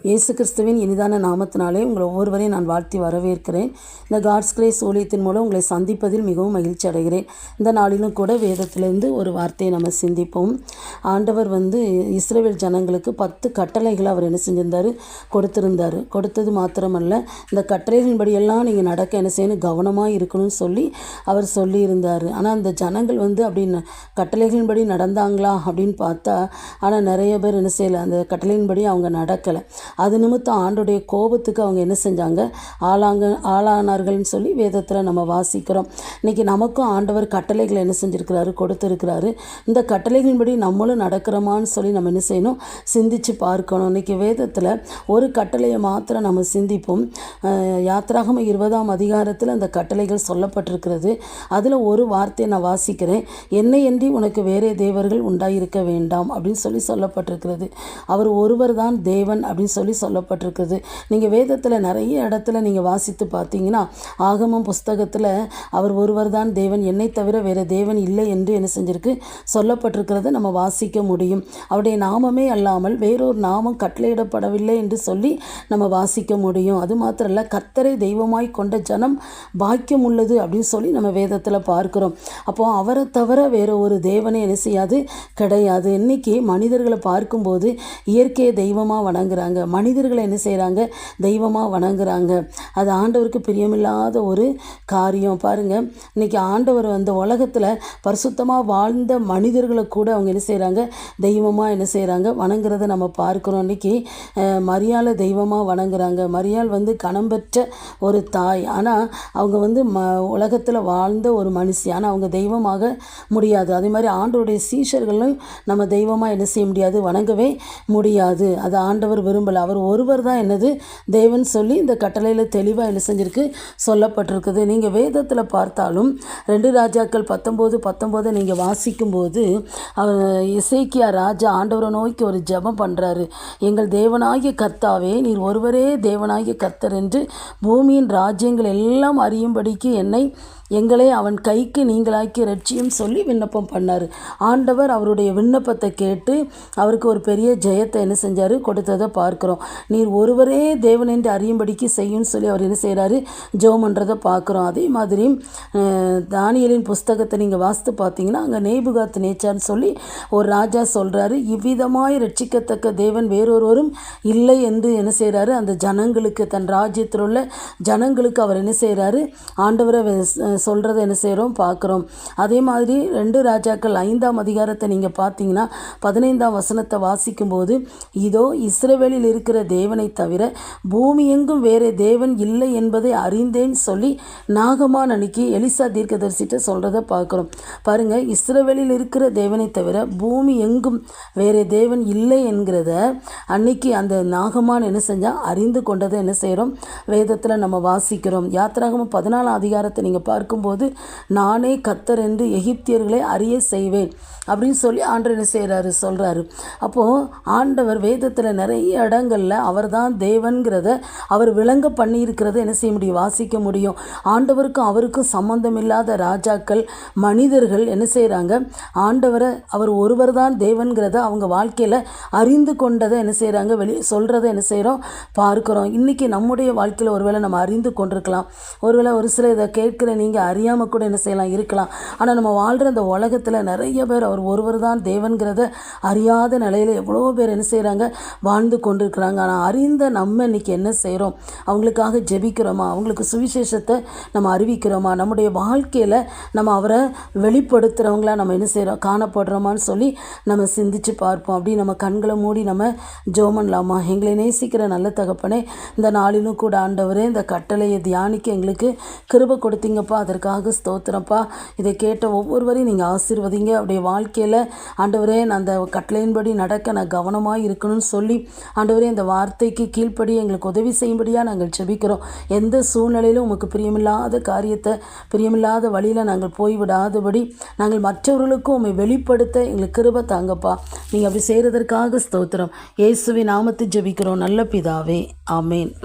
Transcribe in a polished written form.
இயேசு கிறிஸ்துவின் இனிதான நாமத்தினாலே உங்களை ஒவ்வொருவரையும் நான் வாழ்த்தி வரவேற்கிறேன். இந்த காட்ஸ் கிரேஸ் ஊழியத்தின் மூலம் உங்களை சந்திப்பதில் மிகவும் மகிழ்ச்சி அடைகிறேன். இந்த நாளிலும் கூட வேதத்திலிருந்து ஒரு வார்த்தையை நம்ம சிந்திப்போம். ஆண்டவர் இஸ்ரவேல் ஜனங்களுக்கு 10 கட்டளைகளை அவர் என்ன செஞ்சிருந்தார், கொடுத்தது மாத்திரமல்ல, இந்த கட்டளைகளின்படியெல்லாம் நீங்கள் நடக்க என்ன செய்யணும், கவனமாக இருக்கணும்னு சொல்லி அவர் சொல்லியிருந்தார். ஆனால் அந்த ஜனங்கள் அப்படின்னு கட்டளைகளின்படி நடந்தாங்களா அப்படின்னு பார்த்தா, ஆனால் நிறைய பேர் என்ன செய்யலை, அந்த கட்டளையின்படி அவங்க நடக்கலை. அது நிமித்தம் ஆண்டோடைய கோபத்துக்கு அவங்க என்ன செஞ்சாங்க, ஆளானார்கள்னு சொல்லி வேதத்தில் நம்ம வாசிக்கிறோம். இன்றைக்கி நமக்கும் ஆண்டவர் கட்டளைகளை என்ன செஞ்சுருக்கிறாரு, கொடுத்துருக்கிறாரு. இந்த கட்டளைகளின்படி நம்மளும் நடக்கிறோமான்னு சொல்லி நம்ம என்ன செய்யணும், சிந்தித்து பார்க்கணும். இன்றைக்கி வேதத்தில் ஒரு கட்டளையை மாத்திரம் நம்ம சிந்திப்போம். யாத்திராகம 20ஆம் அதிகாரத்தில் அந்த கட்டளைகள் சொல்லப்பட்டிருக்கிறது. அதில் ஒரு வார்த்தையை நான் வாசிக்கிறேன். என்னையன்றி உனக்கு வேறே தேவர்கள் உண்டாயிருக்க வேண்டாம் அப்படின்னு சொல்லப்பட்டிருக்கிறது. அவர் ஒருவர் தான் தேவன் அப்படின்னு சொல்லப்பட்டிருக்குது. நீங்கள் வேதத்தில் நிறைய இடத்துல நீங்கள் வாசித்து பார்த்தீங்கன்னா, ஆகமம் புஸ்தகத்தில் அவர் ஒருவர் தான் தேவன், என்னை தவிர வேறு தேவன் இல்லை என்று என்ன செஞ்சிருக்கு, சொல்லப்பட்டிருக்கிறத நம்ம வாசிக்க முடியும். அவருடைய நாமமே அல்லாமல் வேறொரு நாமம் கட்டளையிடப்படவில்லை என்று சொல்லி நம்ம வாசிக்க முடியும். அது மாத்திரம் இல்லை, கர்த்தரை தெய்வமாய் கொண்ட ஜனம் பாக்கியம் உள்ளது அப்படின்னு சொல்லி நம்ம வேதத்தில் பார்க்கிறோம். அப்போது அவரை தவிர வேறு ஒரு தேவனை என்ன செய்யாது, கிடையாது. இன்னைக்கு மனிதர்களை பார்க்கும்போது இயற்கையை தெய்வமாக வணங்குறாங்க, மனிதர்களை என்ன செய்கிறாங்க, தெய்வமாக வணங்குறாங்க. அது ஆண்டவருக்கு பிரியமில்லாத ஒரு காரியம். பாருங்கள், இன்றைக்கி ஆண்டவர் உலகத்தில் பரிசுத்தமாக வாழ்ந்த மனிதர்களை கூட அவங்க என்ன செய்கிறாங்க, தெய்வமாக என்ன செய்கிறாங்க, வணங்குறத நம்ம பார்க்குறோம். இன்றைக்கி மரியாளை தெய்வமாக வணங்குறாங்க. மரியாள் கணம் பெற்ற ஒரு தாய், ஆனால் அவங்க உலகத்தில் வாழ்ந்த ஒரு மனுஷி, ஆனால் அவங்க தெய்வமாக முடியாது. அதே மாதிரி ஆண்டவருடைய சீஷர்களும் நம்ம தெய்வமாக என்ன செய்ய முடியாது, வணங்கவே முடியாது. அது ஆண்டவர் விரும்பலை. அவர் ஒருவர் தான் என்னது, தேவன் சொல்லி இந்த கட்டளையில் தெளிவாக என்ன செஞ்சிருக்கு, சொல்லப்பட்டிருக்குது. நீங்கள் வேதத்தில் பார்த்தாலும் 2 ராஜாக்கள் 19:19 நீங்கள் வாசிக்கும்போது, அவர் எசேக்கியா ராஜா ஆண்டவரை நோக்கி ஒரு ஜெபம் பண்ணுறாரு. எங்கள் தேவனாகிய கர்த்தாவே, நீர் ஒருவரே தேவனாகிய கர்த்தர் என்று பூமியின் ராஜ்யங்கள் எல்லாம் அறியும்படிக்கு எங்களை அவன் கைக்கு நீங்களாக்கி ரட்சியும் சொல்லி விண்ணப்பம் பண்ணார். ஆண்டவர் அவருடைய விண்ணப்பத்தை கேட்டு அவருக்கு ஒரு பெரிய ஜெயத்தை என்ன செஞ்சார், கொடுத்ததை பார்க்குறோம். நீர் ஒருவரே தேவன் என்று அறியும்படிக்கு செய்யும்னு சொல்லி அவர் என்ன செய்கிறாரு, ஜெபம் பண்ணுறதை பார்க்குறோம். அதே மாதிரி தானியேலின் புஸ்தகத்தை நீங்கள் வாசித்து பார்த்தீங்கன்னா, அங்கே நேபுகாத் நேச்சார்னு சொல்லி ஒரு ராஜா சொல்கிறாரு, இவ்விதமாய் ரட்சிக்கத்தக்க தேவன் வேறொருவரும் இல்லை என்று என்ன செய்கிறாரு, அந்த ஜனங்களுக்கு, தன் ராஜ்யத்தில் உள்ள ஜனங்களுக்கு அவர் என்ன செய்கிறாரு, ஆண்டவரை சொல்கிறத என்ன செய்கிறோம், பார்க்குறோம். அதே மாதிரி 2 ராஜாக்கள் 5ஆம் அதிகாரத்தை நீங்கள் பார்த்தீங்கன்னா 15ஆம் வசனத்தை வாசிக்கும்போது, இதோ இஸ்ரவேலில் இருக்கிற தேவனை தவிர பூமி எங்கும் வேறே தேவன் இல்லை என்பதை அறிந்தேன் சொல்லி நாகமான் அன்னைக்கு எலிசா தீர்க்கதரிசிட்ட சொல்கிறத பார்க்குறோம். பாருங்கள், இஸ்ரவேலில் இருக்கிற தேவனை தவிர பூமி எங்கும் வேறே தேவன் இல்லை என்கிறத அன்னைக்கு அந்த நாகமான் என்ன செஞ்சால், அறிந்து கொண்டதை என்ன செய்கிறோம், வேதத்தில் நம்ம வாசிக்கிறோம். யாத்திராகமம் 14ஆம் அதிகாரத்தை நீங்கள் பார்க்கும்போது, நானே கர்த்தர் என்று எகிப்தியர்களை அறிய செய்வேன் அப்படின்னு சொல்லி ஆண்டவர் என்ன செய்கிறாரு, சொல்கிறாரு. அப்போது ஆண்டவர் வேதத்தில் நிறைய இடங்களில் அவர் தான் தேவன்கிறத அவர் விளங்க பண்ணியிருக்கிறத என்ன செய்ய முடியும், வாசிக்க முடியும். ஆண்டவருக்கும் அவருக்கும் சம்பந்தம் இல்லாத ராஜாக்கள், மனிதர்கள் என்ன செய்கிறாங்க, ஆண்டவரை அவர் ஒருவர் தான் தேவன்கிறத அவங்க வாழ்க்கையில் அறிந்து கொண்டதை என்ன செய்கிறாங்க, சொல்கிறத என்ன செய்கிறோம், பார்க்குறோம். இன்றைக்கி நம்முடைய வாழ்க்கையில் ஒருவேளை நம்ம அறிந்து கொண்டிருக்கலாம், ஒருவேளை ஒரு சில இதை கேட்குற நீங்கள் அறியாமல் கூட என்ன செய்யலாம், இருக்கலாம். ஆனால் நம்ம வாழ்கிற அந்த உலகத்தில் நிறைய பேர் அவர் ஒருவர் தான் தேவன்கிறத அறியாத நிலையில் எவ்வளோ பேர் என்ன செய்கிறாங்க, வாழ்ந்து கொண்டிருக்கிறாங்க. ஆனால் அறிந்த நம்ம இன்றைக்கி என்ன செய்கிறோம், அவங்களுக்காக ஜெபிக்கிறோமா, அவங்களுக்கு சுவிசேஷத்தை நம்ம அறிவிக்கிறோமா, நம்முடைய வாழ்க்கையில் நம்ம அவரை வெளிப்படுத்துகிறவங்களா நம்ம என்ன செய்கிறோம், காணப்படுறோமான்னு சொல்லி நம்ம சிந்தித்து பார்ப்போம். அப்படி நம்ம கண்களை மூடி நம்ம ஜெபம் பண்ணலாமா? எங்களை நேசிக்கிற நல்ல தகப்பனே, இந்த நாளிலும் கூட ஆண்டவரே, இந்த கட்டளையை தியானிக்க எங்களுக்கு கிருபை கொடுத்தீங்கப்பா, அதற்காக ஸ்தோத்திரப்பா. இதை கேட்ட ஒவ்வொருவரையும் நீங்கள் ஆசீர்வதிங்க. அப்படியே வாழ்க்கையில் ஆண்டவரே, நான் அந்த கட்டளையின்படி நடக்க நான் கவனமாக இருக்கணும்னு சொல்லி ஆண்டவரே, இந்த வார்த்தைக்கு கீழ்ப்படி எங்களுக்கு உதவி செய்யும்படியாக நாங்கள் ஜெபிக்கிறோம். எந்த சூழ்நிலையிலும் உமக்கு பிரியமில்லாத காரியத்தை, பிரியமில்லாத வழியில் நாங்கள் போய்விடாதபடி நாங்கள் மற்றவர்களுக்கும் உம்மை வெளிப்படுத்த எங்களுக்கு கிருபை தாங்கப்பா. நீங்கள் அப்படி செய்கிறதற்காக ஸ்தோத்திரம். இயேசுவின் நாமத்தில் ஜெபிக்கிறோம் நல்ல பிதாவே, ஆமேன்.